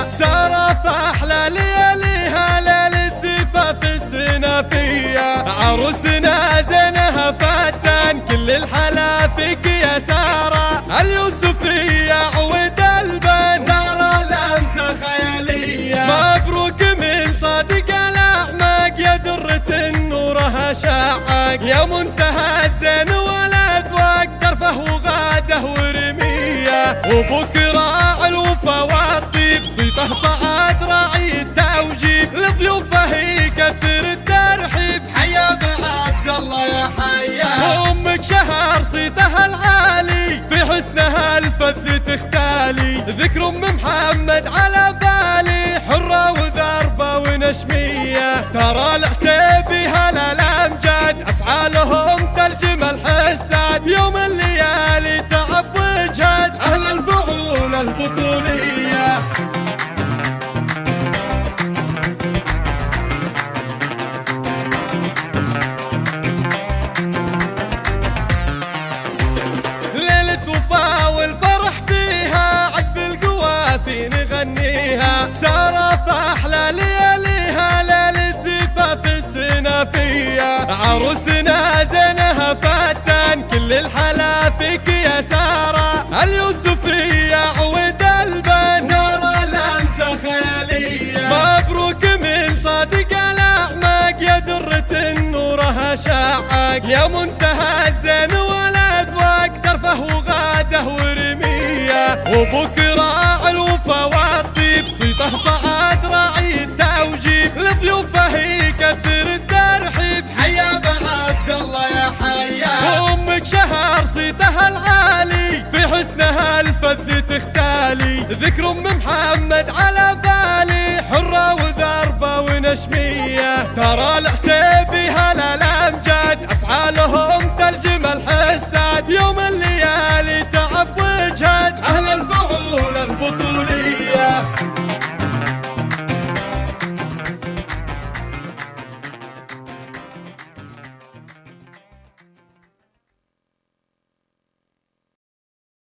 السنافية، سارة فأحلى لياليها ليلة زفاف السنافية. عروسنا زينها فتان كل الحلا فيك يا سارة، اليوسفية عود البن زارة لمسة خيالية. مبروك من صادق الأعماق يا درة نورها شاعق، يا منتهى الزين والأذواق ترفه وغاده ورمية. وابوك راعي الوفا والطيب صيته صعد راعي التوجيب، لضيوفه يكثر الترحيب حيا بعبد الله يا حيا. وامك شهر صيتها العالي في حسنها الفذ تختالي، ذكر ام محمد على بالي حرة وذربة ونشمية. ترى العتيبي هلا الامجاد افعالهم ترجم الحساد، يوم الليالي تعب وجهد اهل الفعول البطولية. ليلة وفا والفرح فيها عقب القوافي نغنيها، سارة فأحلى لياليها ليلة زفاف السنافية. عروسنا زينها فتان كل الحلا فيك يا سارة، اليوسفية عود البن زارة لمسة خيالية. مبروك من صادق الأعماق يا درة نورها شاعق، يا منتهى الزين والأذواق ترفه وغاده ورمية. وابوك راعي الوفا والطيب صيته صعد راعي التوجيب، لضيوفه يكثر الترحيب حيا بعبد الله يا حيا. وامك شهر صيتها العالي في حسنها الفذ تختالي، ذكر ام